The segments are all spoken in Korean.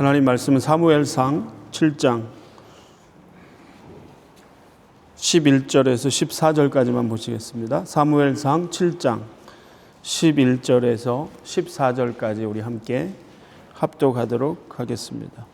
하나님 말씀은 사무엘상 7장 11절에서 14절까지만 보시겠습니다. 사무엘상 7장 11절에서 14절까지 우리 함께 합독하도록 하겠습니다.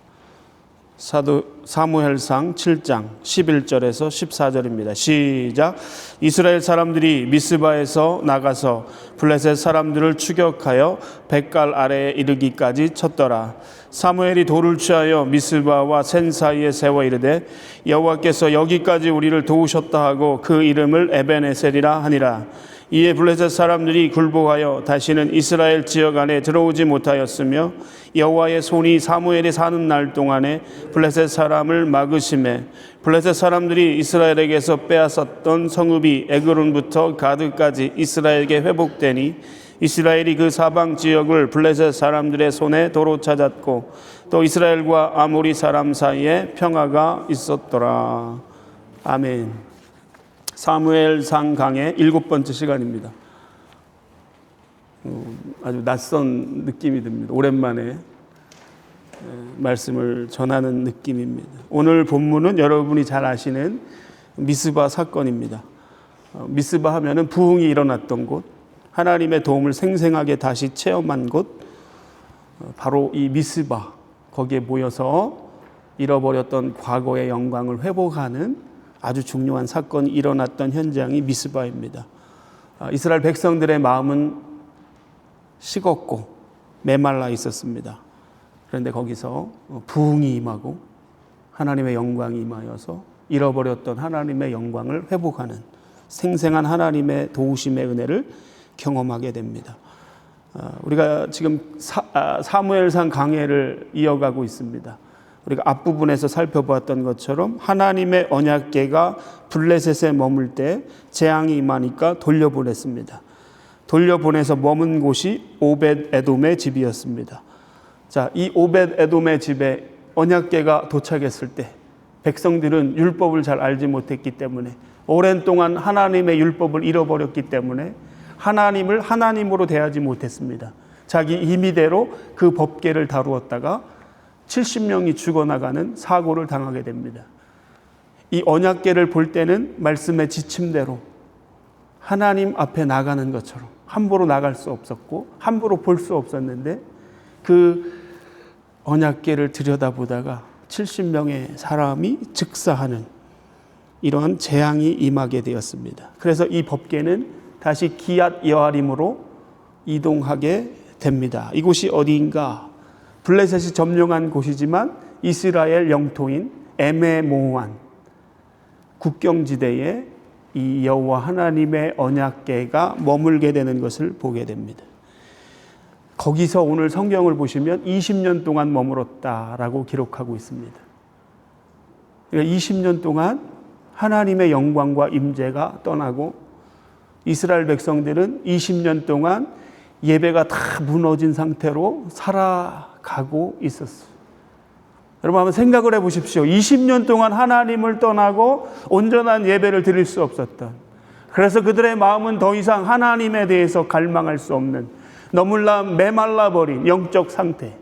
사무엘상 7장 11절에서 14절입니다. 시작. 이스라엘 사람들이 미스바에서 나가서 블레셋 사람들을 추격하여 벳갈 아래에 이르기까지 쳤더라. 사무엘이 돌을 취하여 미스바와 센 사이에 세워 이르되 여호와께서 여기까지 우리를 도우셨다 하고 그 이름을 에벤에셀이라 하니라. 이에 블레셋 사람들이 굴복하여 다시는 이스라엘 지역 안에 들어오지 못하였으며 여호와의 손이 사무엘이 사는 날 동안에 블레셋 사람을 막으심에 블레셋 사람들이 이스라엘에게서 빼앗았던 성읍이 에그론부터 가드까지 이스라엘에게 회복되니 이스라엘이 그 사방 지역을 블레셋 사람들의 손에 도로 찾았고 또 이스라엘과 아모리 사람 사이에 평화가 있었더라. 아멘. 사무엘상 강의 7번째 시간입니다. 아주 낯선 느낌이 듭니다. 오랜만에 말씀을 전하는 느낌입니다. 오늘 본문은 여러분이 잘 아시는 미스바 사건입니다. 미스바 하면은 부흥이 일어났던 곳, 하나님의 도움을 생생하게 다시 체험한 곳, 바로 이 미스바, 거기에 모여서 잃어버렸던 과거의 영광을 회복하는 아주 중요한 사건이 일어났던 현장이 미스바입니다. 이스라엘 백성들의 마음은 식었고 메말라 있었습니다. 그런데 거기서 부흥이 임하고 하나님의 영광이 임하여서 잃어버렸던 하나님의 영광을 회복하는 생생한 하나님의 도우심의 은혜를 경험하게 됩니다. 우리가 지금 사무엘상 강해를 이어가고 있습니다. 우리가 앞부분에서 살펴보았던 것처럼 하나님의 언약궤가 블레셋에 머물 때 재앙이 임하니까 돌려보냈습니다. 돌려보내서 머문 곳이 오벳 에돔의 집이었습니다. 자, 이 오벳 에돔의 집에 언약궤가 도착했을 때 백성들은 율법을 잘 알지 못했기 때문에 오랜 동안 하나님의 율법을 잃어버렸기 때문에 하나님을 하나님으로 대하지 못했습니다. 자기 임의대로 그 법궤를 다루었다가 70명이 죽어나가는 사고를 당하게 됩니다. 이 언약궤를 볼 때는 말씀의 지침대로 하나님 앞에 나가는 것처럼 함부로 나갈 수 없었고 함부로 볼 수 없었는데 그 언약궤를 들여다보다가 70명의 사람이 즉사하는 이러한 재앙이 임하게 되었습니다. 그래서 이 법궤는 다시 기앗 여아림으로 이동하게 됩니다. 이곳이 어디인가? 블레셋이 점령한 곳이지만 이스라엘 영토인 애매모호한 국경지대에 이 여호와 하나님의 언약궤가 머물게 되는 것을 보게 됩니다. 거기서 오늘 성경을 보시면 20년 동안 머물었다라고 기록하고 있습니다. 그러니까 20년 동안 하나님의 영광과 임재가 떠나고 이스라엘 백성들은 20년 동안 예배가 다 무너진 상태로 살아가고 있었어요. 여러분 한번 생각을 해보십시오. 20년 동안 하나님을 떠나고 온전한 예배를 드릴 수 없었던, 그래서 그들의 마음은 더 이상 하나님에 대해서 갈망할 수 없는 너무나 메말라버린 영적 상태.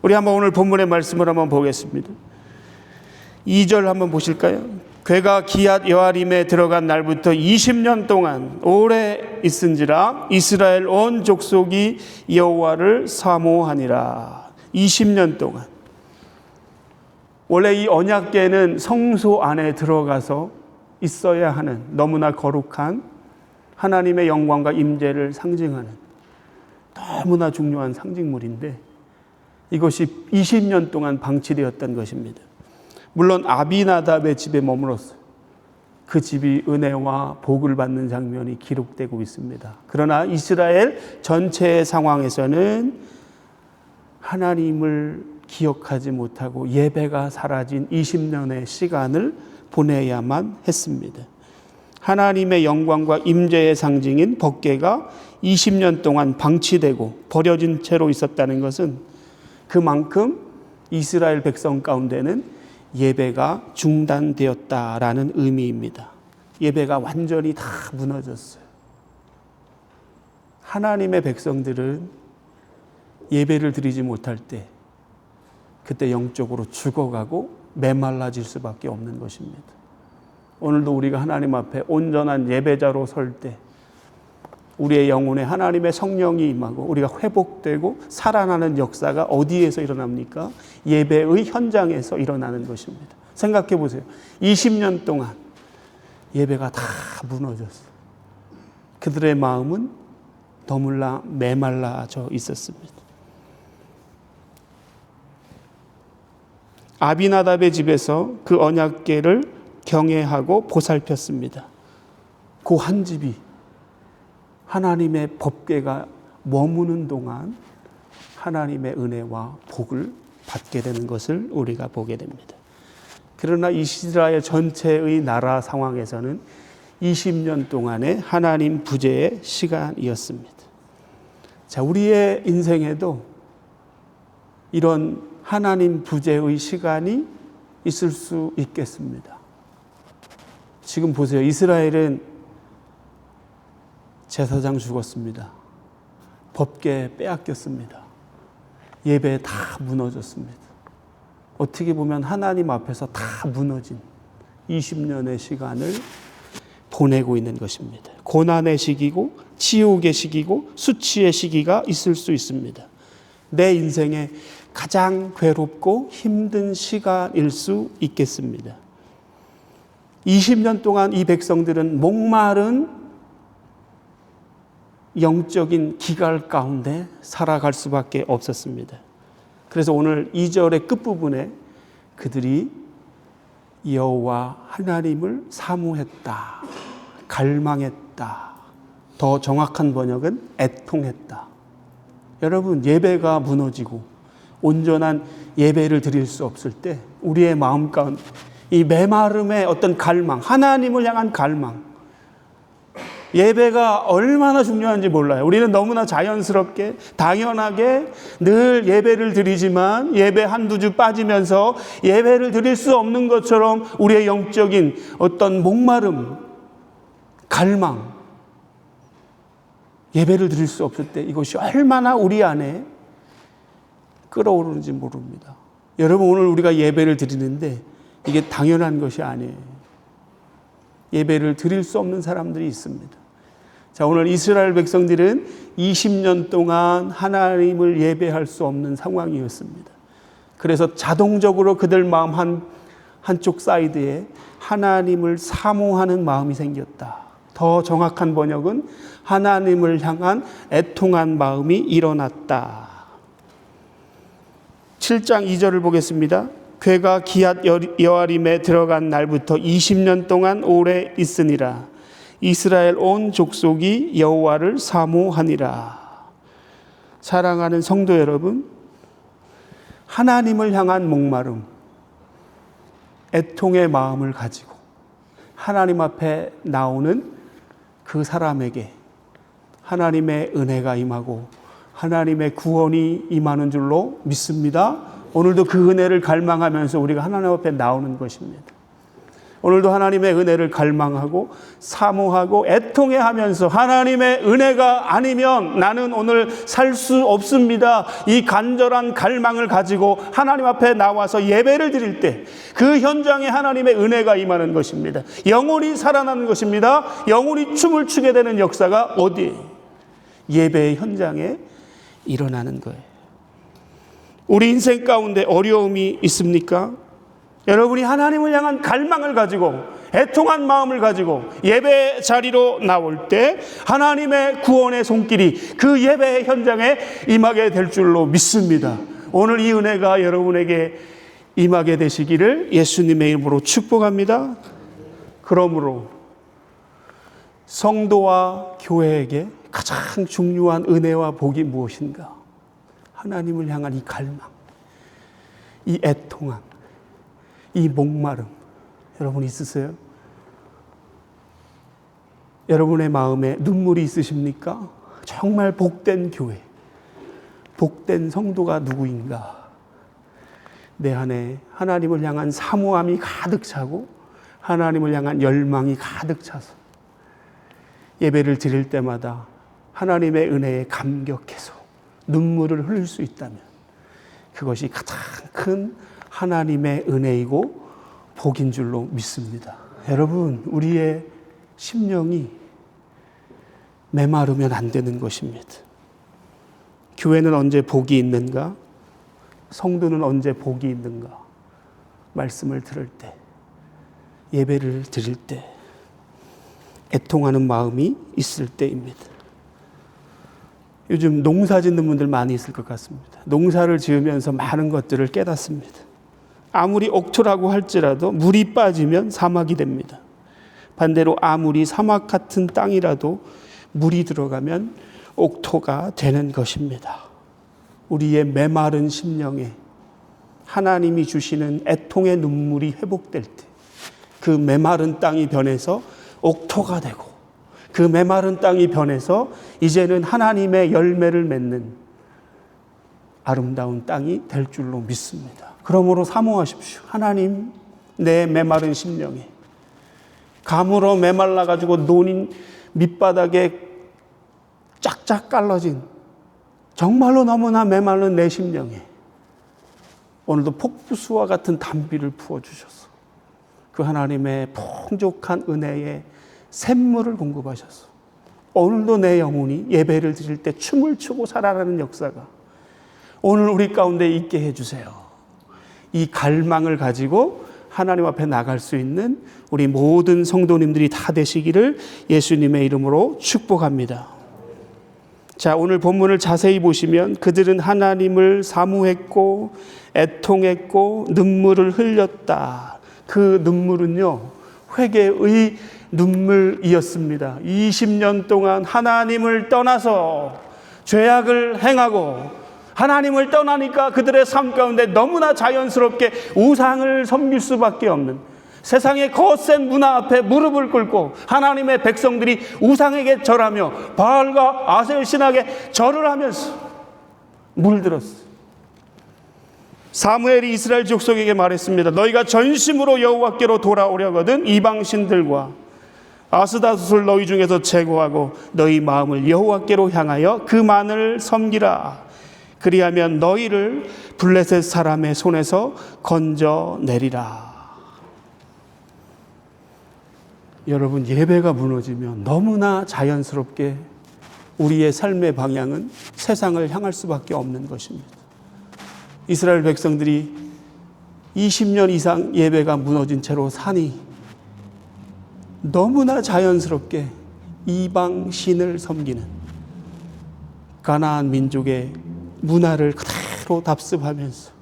우리 한번 오늘 본문의 말씀을 한번 보겠습니다. 2절 한번 보실까요? 궤가 기앗 여아림에 들어간 날부터 20년 동안 오래 있은지라 이스라엘 온 족속이 여호와를 사모하니라. 20년 동안. 원래 이 언약궤는 성소 안에 들어가서 있어야 하는 너무나 거룩한 하나님의 영광과 임재를 상징하는 너무나 중요한 상징물인데 이것이 20년 동안 방치되었던 것입니다. 물론 아비나답의 집에 머물렀어요. 그 집이 은혜와 복을 받는 장면이 기록되고 있습니다. 그러나 이스라엘 전체의 상황에서는 하나님을 기억하지 못하고 예배가 사라진 20년의 시간을 보내야만 했습니다. 하나님의 영광과 임재의 상징인 법궤가 20년 동안 방치되고 버려진 채로 있었다는 것은 그만큼 이스라엘 백성 가운데는 예배가 중단되었다라는 의미입니다. 예배가 완전히 다 무너졌어요. 하나님의 백성들은 예배를 드리지 못할 때 그때 영적으로 죽어가고 메말라질 수밖에 없는 것입니다. 오늘도 우리가 하나님 앞에 온전한 예배자로 설 때 우리의 영혼에 하나님의 성령이 임하고 우리가 회복되고 살아나는 역사가 어디에서 일어납니까? 예배의 현장에서 일어나는 것입니다. 생각해 보세요. 20년 동안 예배가 다 무너졌어요. 그들의 마음은 너무나 메말라져 있었습니다. 아비나답의 집에서 그 언약궤를 경외하고 보살폈습니다. 그 한 집이 하나님의 법궤가 머무는 동안 하나님의 은혜와 복을 받게 되는 것을 우리가 보게 됩니다. 그러나 이스라엘 전체의 나라 상황에서는 20년 동안의 하나님 부재의 시간이었습니다. 자, 우리의 인생에도 이런 하나님 부재의 시간이 있을 수 있겠습니다. 지금 보세요. 이스라엘은 제사장 죽었습니다. 법궤 빼앗겼습니다. 예배 다 무너졌습니다. 어떻게 보면 하나님 앞에서 다 무너진 20년의 시간을 보내고 있는 것입니다. 고난의 시기고 치욕의 시기고 수치의 시기가 있을 수 있습니다. 내 인생에 가장 괴롭고 힘든 시간일 수 있겠습니다. 20년 동안 이 백성들은 목마른 영적인 기갈 가운데 살아갈 수밖에 없었습니다. 그래서 오늘 2절의 끝부분에 그들이 여호와 하나님을 사모했다, 갈망했다. 더 정확한 번역은 애통했다. 여러분, 예배가 무너지고 온전한 예배를 드릴 수 없을 때 우리의 마음 가운데 이 메마름의 어떤 갈망, 하나님을 향한 갈망, 예배가 얼마나 중요한지 몰라요. 우리는 너무나 자연스럽게 당연하게 늘 예배를 드리지만 예배 한두 주 빠지면서 예배를 드릴 수 없는 것처럼 우리의 영적인 어떤 목마름, 갈망, 예배를 드릴 수 없을 때 이것이 얼마나 우리 안에 끓어오르는지 모릅니다. 여러분, 오늘 우리가 예배를 드리는데 이게 당연한 것이 아니에요. 예배를 드릴 수 없는 사람들이 있습니다. 자, 오늘 이스라엘 백성들은 20년 동안 하나님을 예배할 수 없는 상황이었습니다. 그래서 자동적으로 그들 마음 한쪽 사이드에 하나님을 사모하는 마음이 생겼다. 더 정확한 번역은 하나님을 향한 애통한 마음이 일어났다. 7장 2절을 보겠습니다. 궤가 기앗 여아림에 들어간 날부터 20년 동안 오래 있으니라. 이스라엘 온 족속이 여호와를 사모하니라. 사랑하는 성도 여러분, 하나님을 향한 목마름, 애통의 마음을 가지고 하나님 앞에 나오는 그 사람에게 하나님의 은혜가 임하고 하나님의 구원이 임하는 줄로 믿습니다. 오늘도 그 은혜를 갈망하면서 우리가 하나님 앞에 나오는 것입니다. 오늘도 하나님의 은혜를 갈망하고 사모하고 애통해하면서 하나님의 은혜가 아니면 나는 오늘 살 수 없습니다. 이 간절한 갈망을 가지고 하나님 앞에 나와서 예배를 드릴 때 그 현장에 하나님의 은혜가 임하는 것입니다. 영혼이 살아나는 것입니다. 영혼이 춤을 추게 되는 역사가 어디에? 예배의 현장에 일어나는 거예요. 우리 인생 가운데 어려움이 있습니까? 여러분이 하나님을 향한 갈망을 가지고 애통한 마음을 가지고 예배 자리로 나올 때 하나님의 구원의 손길이 그 예배의 현장에 임하게 될 줄로 믿습니다. 오늘 이 은혜가 여러분에게 임하게 되시기를 예수님의 이름으로 축복합니다. 그러므로 성도와 교회에게 가장 중요한 은혜와 복이 무엇인가? 하나님을 향한 이 갈망, 이 애통함, 이 목마름, 여러분 있으세요? 여러분의 마음에 눈물이 있으십니까? 정말 복된 교회, 복된 성도가 누구인가? 내 안에 하나님을 향한 사모함이 가득 차고 하나님을 향한 열망이 가득 차서 예배를 드릴 때마다 하나님의 은혜에 감격해서 눈물을 흘릴 수 있다면 그것이 가장 큰 하나님의 은혜이고 복인 줄로 믿습니다. 여러분, 우리의 심령이 메마르면 안 되는 것입니다. 교회는 언제 복이 있는가? 성도는 언제 복이 있는가? 말씀을 들을 때, 예배를 드릴 때, 애통하는 마음이 있을 때입니다. 요즘 농사 짓는 분들 많이 있을 것 같습니다. 농사를 지으면서 많은 것들을 깨닫습니다. 아무리 옥토라고 할지라도 물이 빠지면 사막이 됩니다. 반대로 아무리 사막 같은 땅이라도 물이 들어가면 옥토가 되는 것입니다. 우리의 메마른 심령에 하나님이 주시는 애통의 눈물이 회복될 때 그 메마른 땅이 변해서 옥토가 되고 그 메마른 땅이 변해서 이제는 하나님의 열매를 맺는 아름다운 땅이 될 줄로 믿습니다. 그러므로 사모하십시오. 하나님, 내 메마른 심령에 가물어 메말라가지고 논인 밑바닥에 쫙쫙 깔러진 정말로 너무나 메마른 내 심령에 오늘도 폭부수와 같은 단비를 부어주셔서 그 하나님의 풍족한 은혜의 샘물을 공급하셔서 오늘도 내 영혼이 예배를 드릴 때 춤을 추고 살아나는 역사가 오늘 우리 가운데 있게 해주세요. 이 갈망을 가지고 하나님 앞에 나갈 수 있는 우리 모든 성도님들이 다 되시기를 예수님의 이름으로 축복합니다. 자, 오늘 본문을 자세히 보시면 그들은 하나님을 사모했고 애통했고 눈물을 흘렸다. 그 눈물은요, 회개의 눈물이었습니다. 20년 동안 하나님을 떠나서 죄악을 행하고 하나님을 떠나니까 그들의 삶 가운데 너무나 자연스럽게 우상을 섬길 수밖에 없는 세상의 거센 문화 앞에 무릎을 꿇고 하나님의 백성들이 우상에게 절하며 바알과 아셀 신에게 절을 하면서 물들었어요. 사무엘이 이스라엘 족속에게 말했습니다. 너희가 전심으로 여호와께로 돌아오려거든 이방 신들과 아스다롯을 너희 중에서 제거하고 너희 마음을 여호와께로 향하여 그만을 섬기라. 그리하면 너희를 블레셋 사람의 손에서 건져내리라. 여러분, 예배가 무너지면 너무나 자연스럽게 우리의 삶의 방향은 세상을 향할 수밖에 없는 것입니다. 이스라엘 백성들이 20년 이상 예배가 무너진 채로 사니 너무나 자연스럽게 이방 신을 섬기는 가나안 민족의 문화를 그대로 답습하면서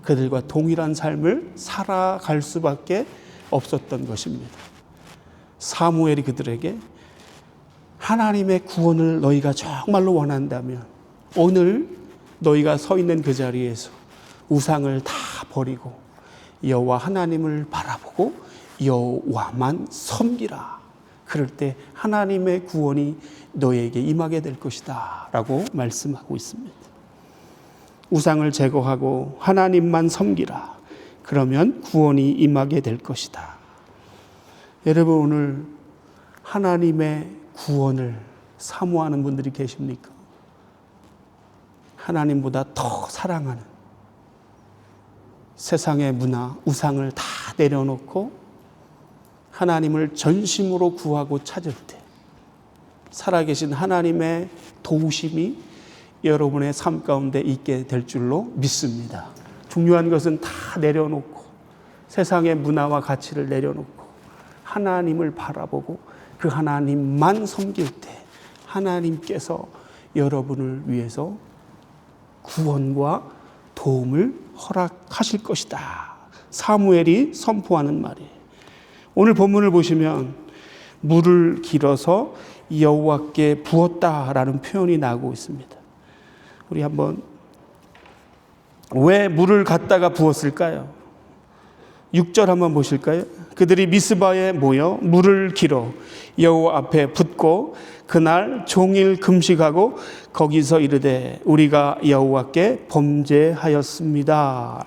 그들과 동일한 삶을 살아갈 수밖에 없었던 것입니다. 사무엘이 그들에게 하나님의 구원을 너희가 정말로 원한다면 오늘 너희가 서 있는 그 자리에서 우상을 다 버리고 여호와 하나님을 바라보고 여호와만 섬기라. 그럴 때 하나님의 구원이 너희에게 임하게 될 것이다 라고 말씀하고 있습니다. 우상을 제거하고 하나님만 섬기라. 그러면 구원이 임하게 될 것이다. 여러분, 오늘 하나님의 구원을 사모하는 분들이 계십니까? 하나님보다 더 사랑하는 세상의 문화, 우상을 다 내려놓고 하나님을 전심으로 구하고 찾을 때 살아계신 하나님의 도우심이 여러분의 삶 가운데 있게 될 줄로 믿습니다. 중요한 것은 다 내려놓고 세상의 문화와 가치를 내려놓고 하나님을 바라보고 그 하나님만 섬길 때 하나님께서 여러분을 위해서 구원과 도움을 허락하실 것이다. 사무엘이 선포하는 말이에요. 오늘 본문을 보시면 물을 길어서 여호와께 부었다라는 표현이 나오고 있습니다. 우리 한번 왜 물을 갖다가 부었을까요? 6절 한번 보실까요? 그들이 미스바에 모여 물을 길어 여호와 앞에 붓고 그날 종일 금식하고 거기서 이르되 우리가 여호와께 범죄하였습니다.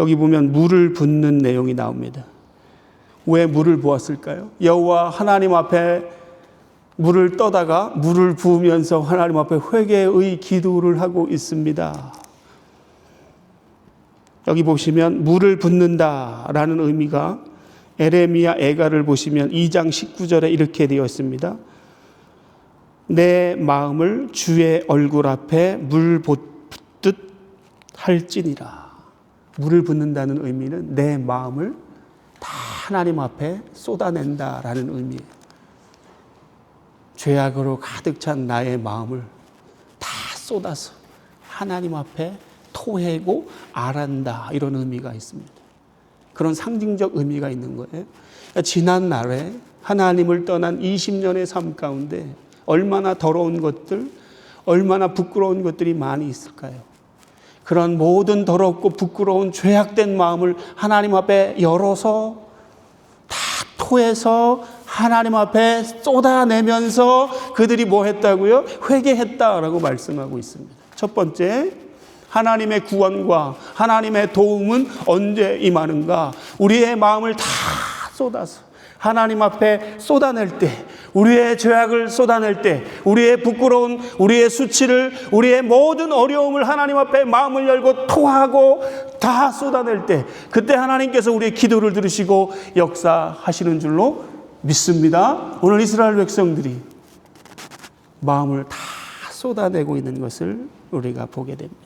여기 보면 물을 붓는 내용이 나옵니다. 왜 물을 부었을까요? 여호와 하나님 앞에 물을 떠다가 물을 부으면서 하나님 앞에 회개의 기도를 하고 있습니다. 여기 보시면 물을 붓는다라는 의미가 에레미야 애가를 보시면 2장 19절에 이렇게 되어 있습니다. 내 마음을 주의 얼굴 앞에 물 붓듯 할지니라. 물을 붓는다는 의미는 내 마음을 다 하나님 앞에 쏟아낸다라는 의미예요. 죄악으로 가득 찬 나의 마음을 다 쏟아서 하나님 앞에 토해고 아란다, 이런 의미가 있습니다. 그런 상징적 의미가 있는 거예요. 지난 날에 하나님을 떠난 20년의 삶 가운데 얼마나 더러운 것들, 얼마나 부끄러운 것들이 많이 있을까요? 그런 모든 더럽고 부끄러운 죄악된 마음을 하나님 앞에 열어서 다 토해서 하나님 앞에 쏟아내면서 그들이 뭐 했다고요? 회개했다라고 말씀하고 있습니다. 첫 번째, 하나님의 구원과 하나님의 도움은 언제 임하는가? 우리의 마음을 다 쏟아서 하나님 앞에 쏟아낼 때, 우리의 죄악을 쏟아낼 때, 우리의 부끄러운, 우리의 수치를, 우리의 모든 어려움을 하나님 앞에 마음을 열고 토하고 다 쏟아낼 때, 그때 하나님께서 우리의 기도를 들으시고 역사하시는 줄로 믿습니다. 오늘 이스라엘 백성들이 마음을 다 쏟아내고 있는 것을 우리가 보게 됩니다.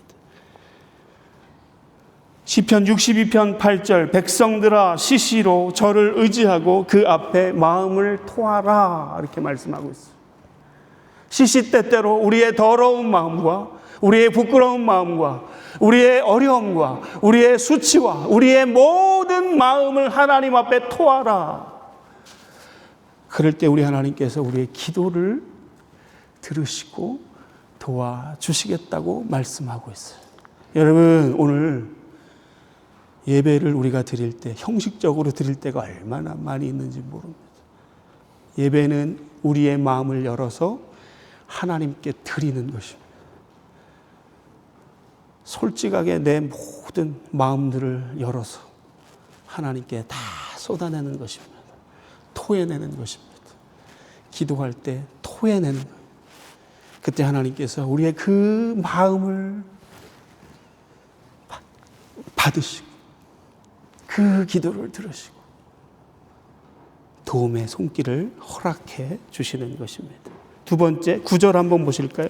시편 62편 8절, 백성들아 시시로 저를 의지하고 그 앞에 마음을 토하라, 이렇게 말씀하고 있어요. 시시때때로 우리의 더러운 마음과 우리의 부끄러운 마음과 우리의 어려움과 우리의 수치와 우리의 모든 마음을 하나님 앞에 토하라. 그럴 때 우리 하나님께서 우리의 기도를 들으시고 도와주시겠다고 말씀하고 있어요. 여러분, 오늘 예배를 우리가 드릴 때, 형식적으로 드릴 때가 얼마나 많이 있는지 모릅니다. 예배는 우리의 마음을 열어서 하나님께 드리는 것입니다. 솔직하게 내 모든 마음들을 열어서 하나님께 다 쏟아내는 것입니다. 토해내는 것입니다. 기도할 때 토해내는 거예요. 그때 하나님께서 우리의 그 마음을 받으시고 그 기도를 들으시고 도움의 손길을 허락해 주시는 것입니다. 두 번째, 9절 한번 보실까요?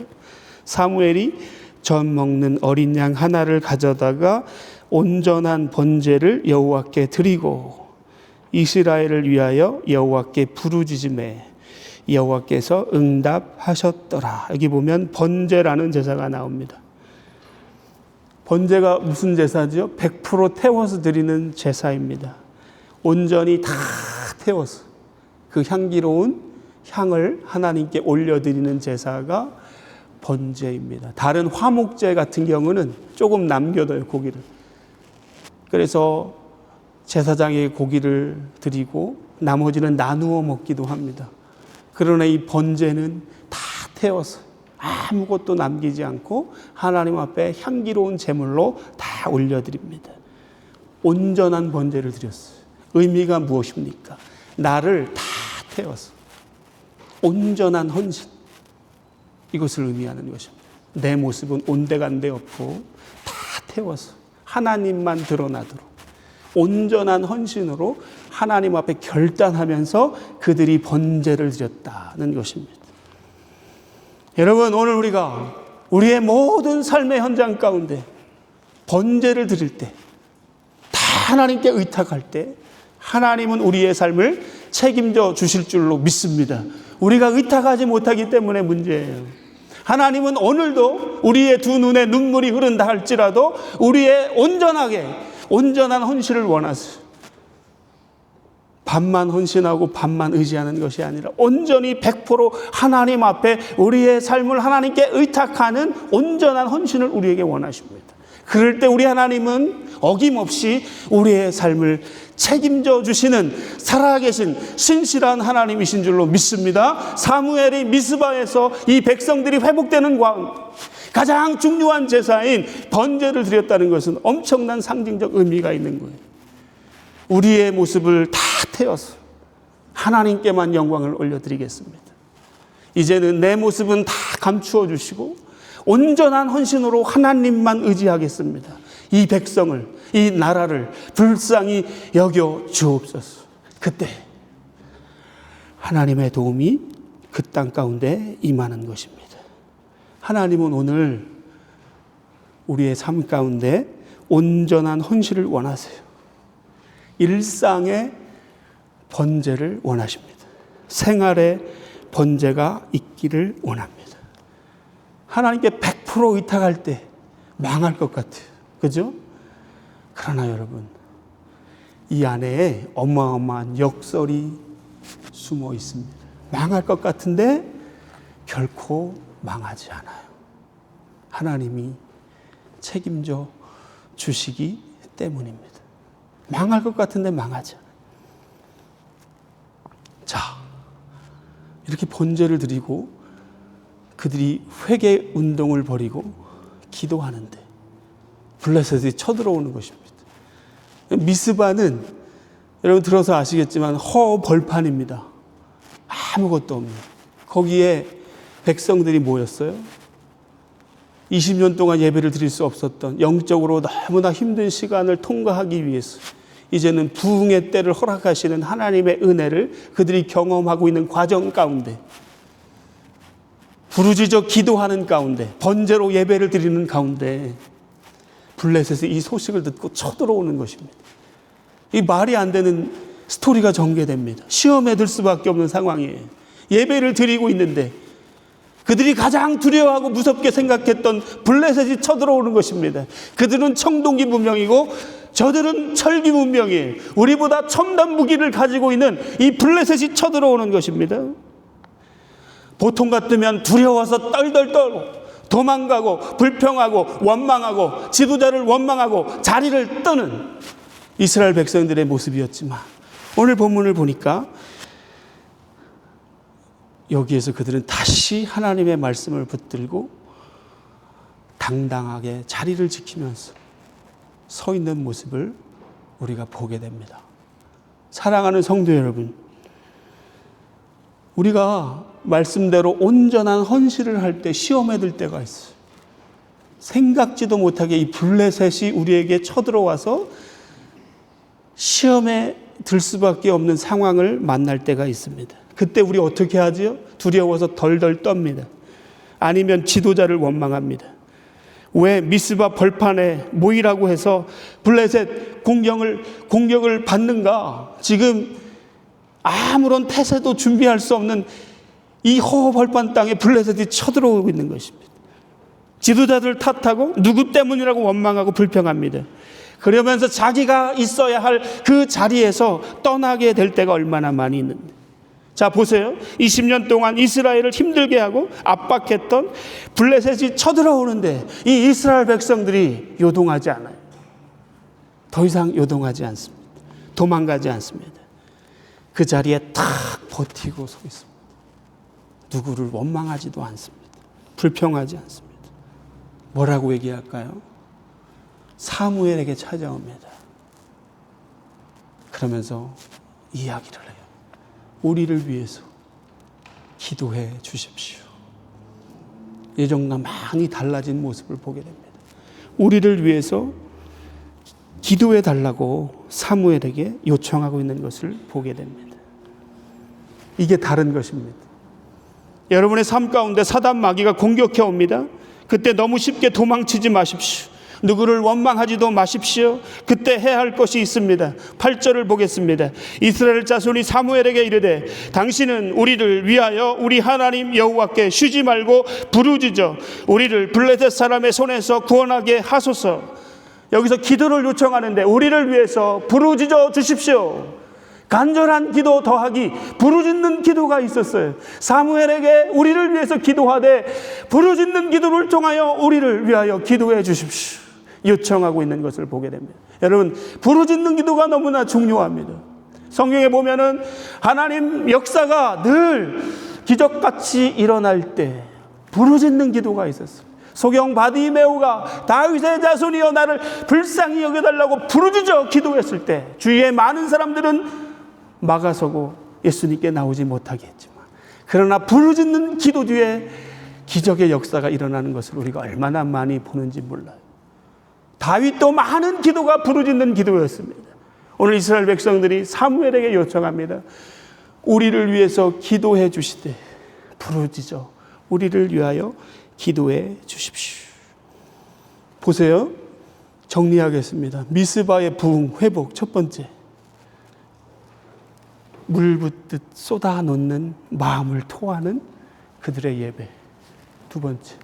사무엘이 젖 먹는 어린 양 하나를 가져다가 온전한 번제를 여호와께 드리고 이스라엘을 위하여 여호와께 부르짖음에 여호와께서 응답하셨더라. 여기 보면 번제라는 제사가 나옵니다. 번제가 무슨 제사죠? 100% 태워서 드리는 제사입니다. 온전히 다 태워서 그 향기로운 향을 하나님께 올려드리는 제사가 번제입니다. 다른 화목제 같은 경우는 조금 남겨둬요, 고기를. 그래서 제사장에게 고기를 드리고 나머지는 나누어 먹기도 합니다. 그러나 이 번제는 다 태워서 아무것도 남기지 않고 하나님 앞에 향기로운 제물로 다 올려드립니다. 온전한 번제를 드렸어요. 의미가 무엇입니까? 나를 다 태워서 온전한 헌신, 이것을 의미하는 것입니다. 내 모습은 온데간데 없고 다 태워서 하나님만 드러나도록 온전한 헌신으로 하나님 앞에 결단하면서 그들이 번제를 드렸다는 것입니다. 여러분, 오늘 우리가 우리의 모든 삶의 현장 가운데 번제를 드릴 때, 다 하나님께 의탁할 때 하나님은 우리의 삶을 책임져 주실 줄로 믿습니다. 우리가 의탁하지 못하기 때문에 문제예요. 하나님은 오늘도 우리의 두 눈에 눈물이 흐른다 할지라도 우리의 온전한 헌신을 원하세요. 반만 헌신하고 반만 의지하는 것이 아니라 온전히 100% 하나님 앞에 우리의 삶을 하나님께 의탁하는 온전한 헌신을 우리에게 원하십니다. 그럴 때 우리 하나님은 어김없이 우리의 삶을 책임져 주시는 살아계신 신실한 하나님이신 줄로 믿습니다. 사무엘이 미스바에서 이 백성들이 회복되는 가장 중요한 제사인 번제를 드렸다는 것은 엄청난 상징적 의미가 있는 거예요. 우리의 모습을 다 태워서 하나님께만 영광을 올려드리겠습니다. 이제는 내 모습은 다 감추어 주시고 온전한 헌신으로 하나님만 의지하겠습니다. 이 백성을, 이 나라를 불쌍히 여겨 주옵소서. 그때 하나님의 도움이 그 땅 가운데 임하는 것입니다. 하나님은 오늘 우리의 삶 가운데 온전한 헌신을 원하세요. 일상의 번제를 원하십니다. 생활의 번제가 있기를 원합니다. 하나님께 100% 의탁할 때 망할 것 같아요. 그죠? 그러나 여러분, 이 안에 어마어마한 역설이 숨어 있습니다. 망할 것 같은데 결코 망하지 않아요. 하나님이 책임져 주시기 때문입니다. 망할 것 같은데 망하지 않아요. 자, 이렇게 번제를 드리고 그들이 회개 운동을 벌이고 기도하는데 블레셋이 쳐들어오는 것입니다. 미스바는 여러분 들어서 아시겠지만 허벌판입니다. 아무것도 없는. 거기에 백성들이 모였어요. 20년 동안 예배를 드릴 수 없었던 영적으로 너무나 힘든 시간을 통과하기 위해서 이제는 부흥의 때를 허락하시는 하나님의 은혜를 그들이 경험하고 있는 과정 가운데, 부르짖어 기도하는 가운데, 번제로 예배를 드리는 가운데 블레셋이 이 소식을 듣고 쳐들어오는 것입니다. 이 말이 안 되는 스토리가 전개됩니다. 시험에 들 수밖에 없는 상황이에요. 예배를 드리고 있는데 그들이 가장 두려워하고 무섭게 생각했던 블레셋이 쳐들어오는 것입니다. 그들은 청동기 문명이고 저들은 철기 문명이에요. 우리보다 첨단 무기를 가지고 있는 이 블레셋이 쳐들어오는 것입니다. 보통 같으면 두려워서 떨 도망가고 불평하고 원망하고 지도자를 원망하고 자리를 떠는 이스라엘 백성들의 모습이었지만 오늘 본문을 보니까 여기에서 그들은 다시 하나님의 말씀을 붙들고 당당하게 자리를 지키면서 서 있는 모습을 우리가 보게 됩니다. 사랑하는 성도 여러분, 우리가 말씀대로 온전한 헌신을 할 때 시험에 들 때가 있어요. 생각지도 못하게 이 블레셋이 우리에게 쳐들어와서 시험에 들 수밖에 없는 상황을 만날 때가 있습니다. 그때 우리 어떻게 하지요? 두려워서 덜덜 떱니다. 아니면 지도자를 원망합니다. 왜 미스바 벌판에 모이라고 해서 블레셋 공격을 받는가? 지금 아무런 태세도 준비할 수 없는 이 허허벌판 땅에 블레셋이 쳐들어오고 있는 것입니다. 지도자들 탓하고 누구 때문이라고 원망하고 불평합니다. 그러면서 자기가 있어야 할 그 자리에서 떠나게 될 때가 얼마나 많이 있는데. 자, 보세요. 20년 동안 이스라엘을 힘들게 하고 압박했던 블레셋이 쳐들어오는데 이 이스라엘 백성들이 요동하지 않아요. 더 이상 요동하지 않습니다. 도망가지 않습니다. 그 자리에 탁 버티고 서 있습니다. 누구를 원망하지도 않습니다. 불평하지 않습니다. 뭐라고 얘기할까요? 사무엘에게 찾아옵니다. 그러면서 이야기를 해요. 우리를 위해서 기도해 주십시오. 예전과 많이 달라진 모습을 보게 됩니다. 우리를 위해서 기도해 달라고 사무엘에게 요청하고 있는 것을 보게 됩니다. 이게 다른 것입니다. 여러분의 삶 가운데 사단 마귀가 공격해 옵니다. 그때 너무 쉽게 도망치지 마십시오. 누구를 원망하지도 마십시오. 그때 해야 할 것이 있습니다. 8절을 보겠습니다. 이스라엘 자손이 사무엘에게 이르되 당신은 우리를 위하여 우리 하나님 여호와께 쉬지 말고 부르짖어 우리를 블레셋 사람의 손에서 구원하게 하소서. 여기서 기도를 요청하는데 우리를 위해서 부르짖어 주십시오. 간절한 기도 더하기 부르짖는 기도가 있었어요. 사무엘에게 우리를 위해서 기도하되 부르짖는 기도를 통하여 우리를 위하여 기도해 주십시오. 요청하고 있는 것을 보게 됩니다. 여러분, 부르짖는 기도가 너무나 중요합니다. 성경에 보면은 하나님 역사가 늘 기적같이 일어날 때 부르짖는 기도가 있었어요. 소경 바디메오가 다윗의 자손이여 나를 불쌍히 여겨달라고 부르짖어 기도했을 때 주위의 많은 사람들은 막아서고 예수님께 나오지 못하게 했지만 그러나 부르짖는 기도 뒤에 기적의 역사가 일어나는 것을 우리가 얼마나 많이 보는지 몰라요. 다윗도 많은 기도가 부르짖는 기도였습니다. 오늘 이스라엘 백성들이 사무엘에게 요청합니다. 우리를 위해서 기도해 주시되 부르짖어 우리를 위하여 기도해 주십시오. 보세요. 정리하겠습니다. 미스바의 부흥, 회복 첫 번째. 물 붓듯 쏟아놓는 마음을 토하는 그들의 예배. 두 번째,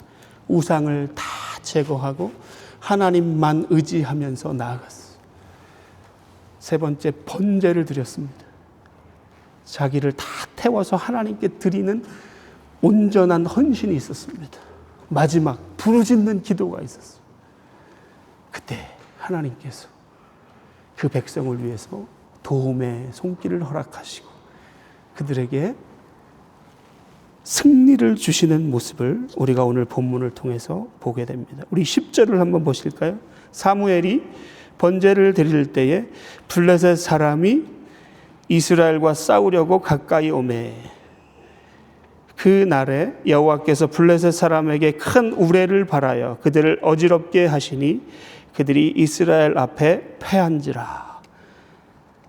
우상을 다 제거하고 하나님만 의지하면서 나아갔어요. 세 번째, 번제를 드렸습니다. 자기를 다 태워서 하나님께 드리는 온전한 헌신이 있었습니다. 마지막, 부르짖는 기도가 있었어요. 그때 하나님께서 그 백성을 위해서 도움의 손길을 허락하시고 그들에게 승리를 주시는 모습을 우리가 오늘 본문을 통해서 보게 됩니다. 우리 10절을 한번 보실까요? 사무엘이 번제를 드릴 때에 블레셋 사람이 이스라엘과 싸우려고 가까이 오매 그 날에 여호와께서 블레셋 사람에게 큰 우레를 발하여 그들을 어지럽게 하시니 그들이 이스라엘 앞에 패한지라.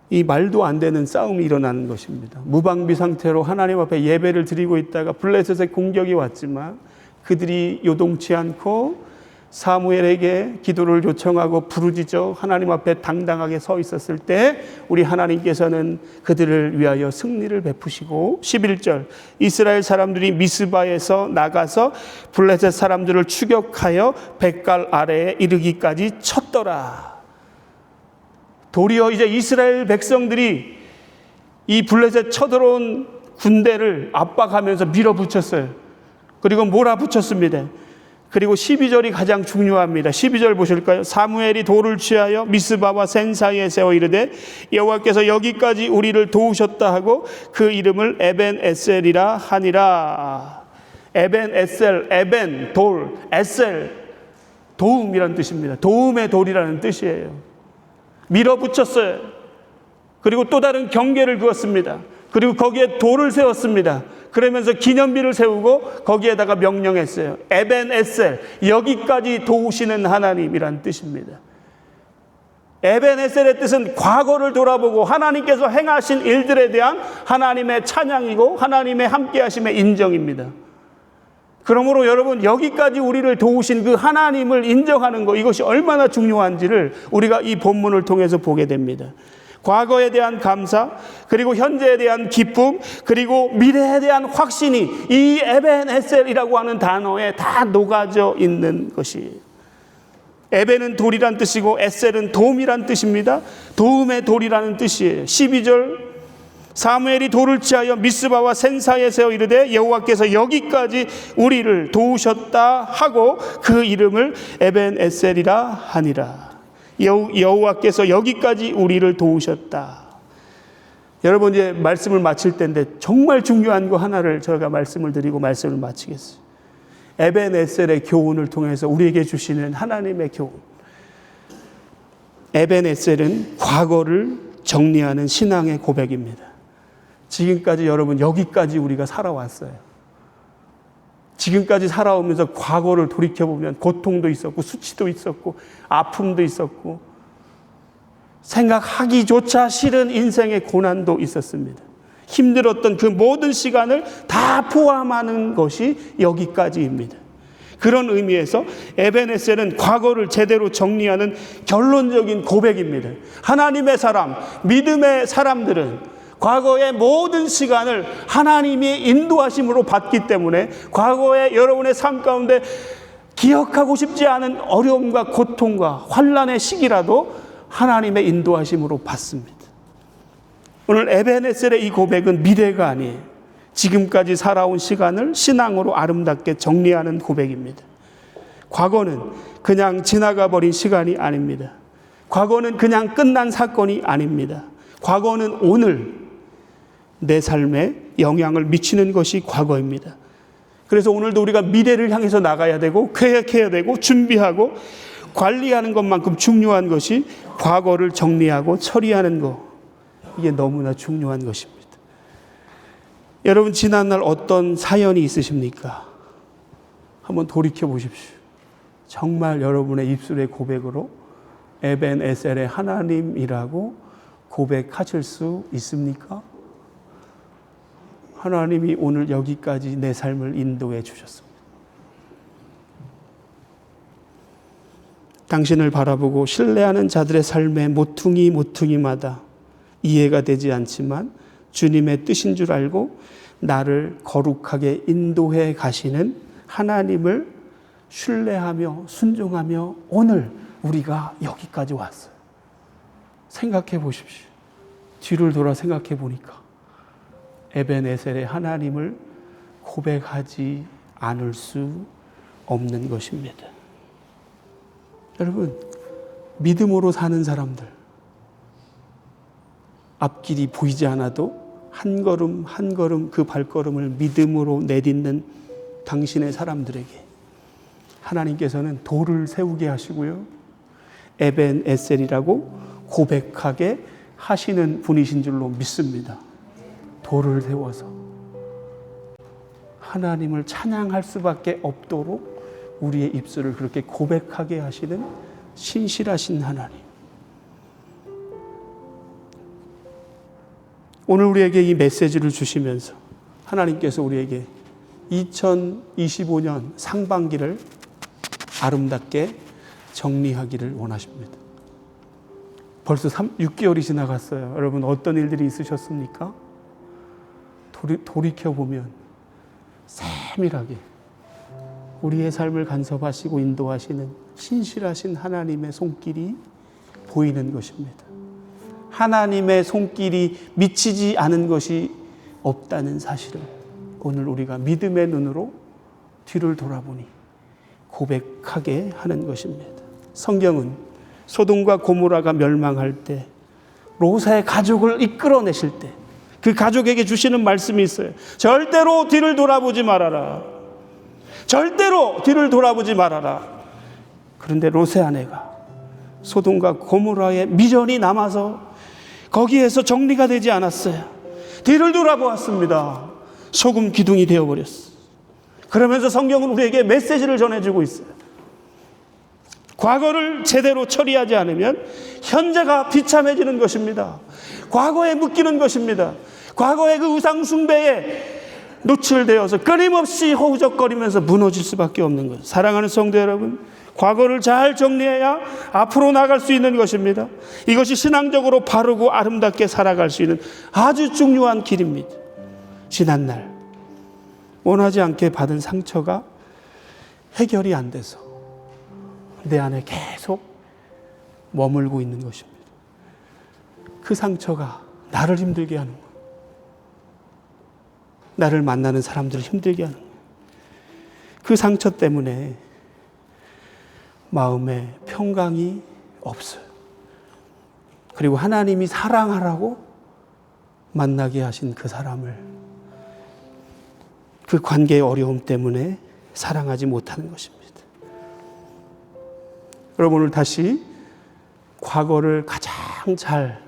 이 말도 안 되는 싸움이 일어나는 것입니다. 무방비 상태로 하나님 앞에 예배를 드리고 있다가 블레셋의 공격이 왔지만 그들이 요동치 않고 사무엘에게 기도를 요청하고 부르짖어 하나님 앞에 당당하게 서 있었을 때 우리 하나님께서는 그들을 위하여 승리를 베푸시고 11절 이스라엘 사람들이 미스바에서 나가서 블레셋 사람들을 추격하여 뱃갈 아래에 이르기까지 쳤더라. 도리어 이제 이스라엘 백성들이 이 블레셋 쳐들어온 군대를 압박하면서 밀어붙였어요. 그리고 몰아붙였습니다. 그리고 12절이 가장 중요합니다. 12절 보실까요? 사무엘이 돌을 취하여 미스바와 센 사이에 세워 이르되 여호와께서 여기까지 우리를 도우셨다 하고 그 이름을 에벤 에셀이라 하니라. 에벤 에셀, 에벤 돌, 에셀 도움이라는 뜻입니다. 도움의 돌이라는 뜻이에요. 밀어붙였어요. 그리고 또 다른 경계를 그었습니다. 그리고 거기에 돌을 세웠습니다. 그러면서 기념비를 세우고 거기에다가 명령했어요. 에벤 에셀, 여기까지 도우시는 하나님이란 뜻입니다. 에벤 에셀의 뜻은 과거를 돌아보고 하나님께서 행하신 일들에 대한 하나님의 찬양이고 하나님의 함께하심의 인정입니다. 그러므로 여러분 여기까지 우리를 도우신 그 하나님을 인정하는 것, 이것이 얼마나 중요한지를 우리가 이 본문을 통해서 보게 됩니다. 과거에 대한 감사, 그리고 현재에 대한 기쁨, 그리고 미래에 대한 확신이 이 에벤 에셀이라고 하는 단어에 다 녹아져 있는 것이에요. 에벤은 돌이란 뜻이고 에셀은 도움이란 뜻입니다. 도움의 돌이라는 뜻이에요. 12절 사무엘이 돌을 취하여 미스바와 센 사이에 세워 이르되 여호와께서 여기까지 우리를 도우셨다 하고 그 이름을 에벤 에셀이라 하니라. 여호와께서 여기까지 우리를 도우셨다. 여러분 이제 말씀을 마칠 때인데 정말 중요한 거 하나를 제가 말씀을 드리고 말씀을 마치겠어요. 에벤 에셀의 교훈을 통해서 우리에게 주시는 하나님의 교훈. 에벤 에셀은 과거를 정리하는 신앙의 고백입니다. 지금까지 여러분 여기까지 우리가 살아왔어요. 지금까지 살아오면서 과거를 돌이켜보면 고통도 있었고 수치도 있었고 아픔도 있었고 생각하기조차 싫은 인생의 고난도 있었습니다. 힘들었던 그 모든 시간을 다 포함하는 것이 여기까지입니다. 그런 의미에서 에벤 에셀은 과거를 제대로 정리하는 결론적인 고백입니다. 하나님의 사람, 믿음의 사람들은 과거의 모든 시간을 하나님이 인도하심으로 받기 때문에 과거의 여러분의 삶 가운데 기억하고 싶지 않은 어려움과 고통과 환난의 시기라도 하나님의 인도하심으로 받습니다. 오늘 에벤 에셀의 이 고백은 미래가 아니에요. 지금까지 살아온 시간을 신앙으로 아름답게 정리하는 고백입니다. 과거는 그냥 지나가 버린 시간이 아닙니다. 과거는 그냥 끝난 사건이 아닙니다. 과거는 오늘 내 삶에 영향을 미치는 것이 과거입니다. 그래서 오늘도 우리가 미래를 향해서 나가야 되고 계획해야 되고 준비하고 관리하는 것만큼 중요한 것이 과거를 정리하고 처리하는 것. 이게 너무나 중요한 것입니다. 여러분, 지난날 어떤 사연이 있으십니까? 한번 돌이켜 보십시오. 정말 여러분의 입술의 고백으로 에벤에셀의 하나님이라고 고백하실 수 있습니까? 하나님이 오늘 여기까지 내 삶을 인도해 주셨습니다. 당신을 바라보고 신뢰하는 자들의 삶의 모퉁이마다 이해가 되지 않지만 주님의 뜻인 줄 알고 나를 거룩하게 인도해 가시는 하나님을 신뢰하며 순종하며 오늘 우리가 여기까지 왔어요. 생각해 보십시오. 뒤를 돌아 생각해 보니까 에벤에셀의 하나님을 고백하지 않을 수 없는 것입니다. 여러분, 믿음으로 사는 사람들, 앞길이 보이지 않아도 한 걸음 한 걸음 그 발걸음을 믿음으로 내딛는 당신의 사람들에게 하나님께서는 돌을 세우게 하시고요, 에벤에셀이라고 고백하게 하시는 분이신 줄로 믿습니다. 돌을 세워서 하나님을 찬양할 수밖에 없도록 우리의 입술을 그렇게 고백하게 하시는 신실하신 하나님. 오늘 우리에게 이 메시지를 주시면서 하나님께서 우리에게 2025년 상반기를 아름답게 정리하기를 원하십니다. 벌써 6개월이 지나갔어요. 여러분, 어떤 일들이 있으셨습니까? 돌이켜보면 세밀하게 우리의 삶을 간섭하시고 인도하시는 신실하신 하나님의 손길이 보이는 것입니다. 하나님의 손길이 미치지 않은 것이 없다는 사실을 오늘 우리가 믿음의 눈으로 뒤를 돌아보니 고백하게 하는 것입니다. 성경은 소돔과 고모라가 멸망할 때 롯의 가족을 이끌어내실 때 그 가족에게 주시는 말씀이 있어요. 절대로 뒤를 돌아보지 말아라. 절대로 뒤를 돌아보지 말아라. 그런데 롯의 아내가 소돔과 고모라의 미련이 남아서 거기에서 정리가 되지 않았어요. 뒤를 돌아보았습니다. 소금 기둥이 되어버렸어요. 그러면서 성경은 우리에게 메시지를 전해주고 있어요. 과거를 제대로 처리하지 않으면 현재가 비참해지는 것입니다. 과거에 묶이는 것입니다. 과거의 그 우상 숭배에 노출되어서 끊임없이 허우적거리면서 무너질 수밖에 없는 것. 사랑하는 성도 여러분, 과거를 잘 정리해야 앞으로 나갈 수 있는 것입니다. 이것이 신앙적으로 바르고 아름답게 살아갈 수 있는 아주 중요한 길입니다. 지난날 원하지 않게 받은 상처가 해결이 안 돼서 내 안에 계속 머물고 있는 것입니다. 그 상처가 나를 힘들게 하는 거예요. 나를 만나는 사람들을 힘들게 하는 거예요. 그 상처 때문에 마음에 평강이 없어요. 그리고 하나님이 사랑하라고 만나게 하신 그 사람을 그 관계의 어려움 때문에 사랑하지 못하는 것입니다. 여러분, 오늘 다시 과거를 가장 잘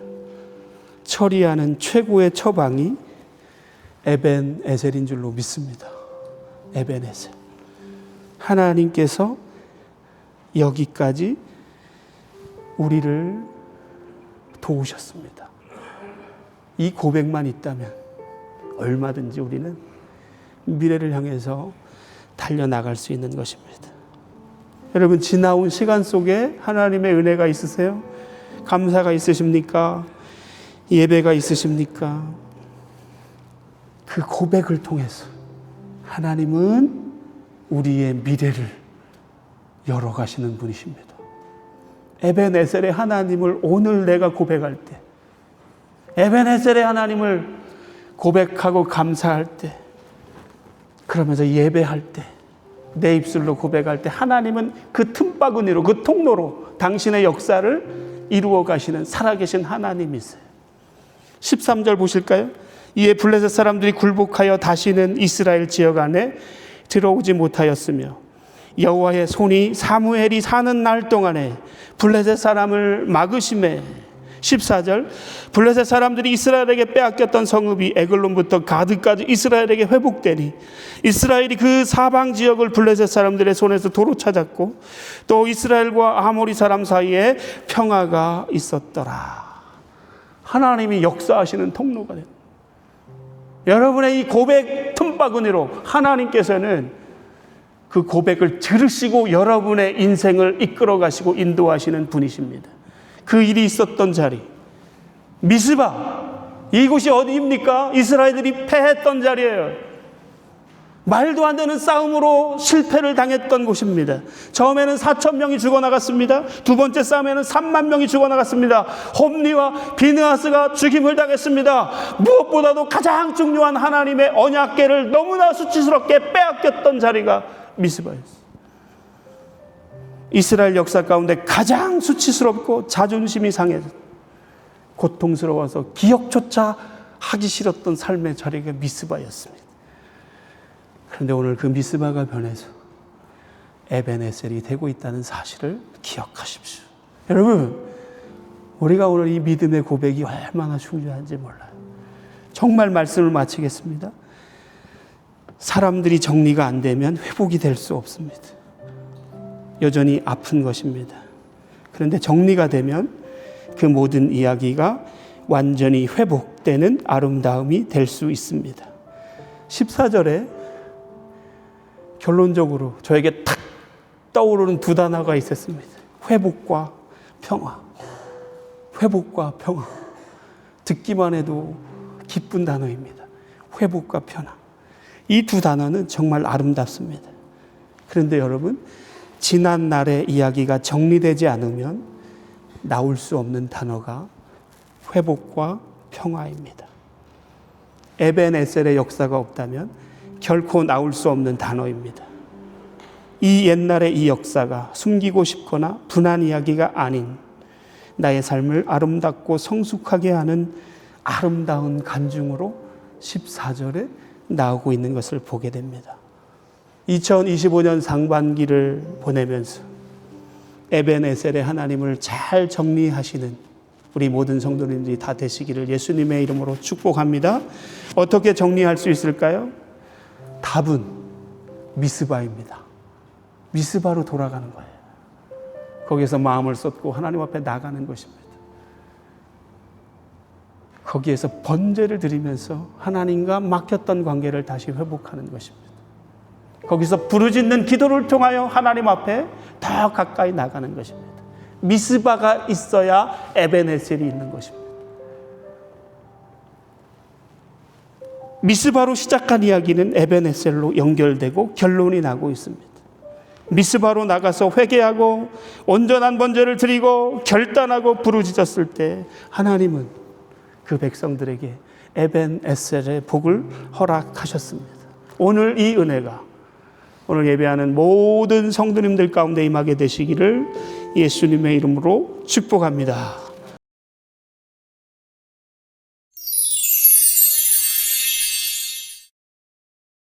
처리하는 최고의 처방이 에벤에셀인 줄로 믿습니다. 에벤에셀. 하나님께서 여기까지 우리를 도우셨습니다. 이 고백만 있다면 얼마든지 우리는 미래를 향해서 달려나갈 수 있는 것입니다. 여러분, 지나온 시간 속에 하나님의 은혜가 있으세요? 감사가 있으십니까? 예배가 있으십니까? 그 고백을 통해서 하나님은 우리의 미래를 열어가시는 분이십니다. 에벤에셀의 하나님을 오늘 내가 고백할 때, 에벤에셀의 하나님을 고백하고 감사할 때, 그러면서 예배할 때, 내 입술로 고백할 때 하나님은 그 틈바구니로, 그 통로로 당신의 역사를 이루어 가시는 살아계신 하나님이세요. 13절 보실까요? 이에 블레셋 사람들이 굴복하여 다시는 이스라엘 지역 안에 들어오지 못하였으며 여호와의 손이 사무엘이 사는 날 동안에 블레셋 사람을 막으심에 14절, 블레셋 사람들이 이스라엘에게 빼앗겼던 성읍이 에글론부터 가드까지 이스라엘에게 회복되니 이스라엘이 그 사방 지역을 블레셋 사람들의 손에서 도로 찾았고 또 이스라엘과 아모리 사람 사이에 평화가 있었더라. 하나님이 역사하시는 통로가 됩니다. 여러분의 이 고백 틈바구니로 하나님께서는 그 고백을 들으시고 여러분의 인생을 이끌어 가시고 인도하시는 분이십니다. 그 일이 있었던 자리, 미스바, 이곳이 어디입니까? 이스라엘들이 패했던 자리예요. 말도 안 되는 싸움으로 실패를 당했던 곳입니다. 처음에는 4,000명이 죽어나갔습니다. 두 번째 싸움에는 3만 명이 죽어나갔습니다. 홈리와 비느하스가 죽임을 당했습니다. 무엇보다도 가장 중요한 하나님의 언약궤를 너무나 수치스럽게 빼앗겼던 자리가 미스바였어요. 이스라엘 역사 가운데 가장 수치스럽고 자존심이 상해서 고통스러워서 기억조차 하기 싫었던 삶의 자리가 미스바였습니다. 그런데 오늘 그 미스바가 변해서 에벤에셀이 되고 있다는 사실을 기억하십시오. 여러분, 우리가 오늘 이 믿음의 고백이 얼마나 중요한지 몰라요. 정말 말씀을 마치겠습니다. 사람들이 정리가 안 되면 회복이 될 수 없습니다. 여전히 아픈 것입니다. 그런데 정리가 되면 그 모든 이야기가 완전히 회복되는 아름다움이 될 수 있습니다. 14절에 결론적으로 저에게 탁 떠오르는 두 단어가 있었습니다. 회복과 평화. 회복과 평화. 듣기만 해도 기쁜 단어입니다. 회복과 평화. 이 두 단어는 정말 아름답습니다. 그런데 여러분, 지난 날의 이야기가 정리되지 않으면 나올 수 없는 단어가 회복과 평화입니다. 에벤에셀의 역사가 없다면 결코 나올 수 없는 단어입니다. 이 옛날의 이 역사가 숨기고 싶거나 분한 이야기가 아닌 나의 삶을 아름답고 성숙하게 하는 아름다운 간증으로 14절에 나오고 있는 것을 보게 됩니다. 2025년 상반기를 보내면서 에벤에셀의 하나님을 잘 정리하시는 우리 모든 성도님들이 다 되시기를 예수님의 이름으로 축복합니다. 어떻게 정리할 수 있을까요? 답은 미스바입니다. 미스바로 돌아가는 거예요. 거기에서 마음을 쏟고 하나님 앞에 나가는 것입니다. 거기에서 번제를 드리면서 하나님과 막혔던 관계를 다시 회복하는 것입니다. 거기서 부르짖는 기도를 통하여 하나님 앞에 더 가까이 나가는 것입니다. 미스바가 있어야 에벤에셀이 있는 것입니다. 미스바로 시작한 이야기는 에벤에셀로 연결되고 결론이 나고 있습니다. 미스바로 나가서 회개하고 온전한 번제를 드리고 결단하고 부르짖었을 때 하나님은 그 백성들에게 에벤에셀의 복을 허락하셨습니다. 오늘 이 은혜가 오늘 예배하는 모든 성도님들 가운데 임하게 되시기를 예수님의 이름으로 축복합니다.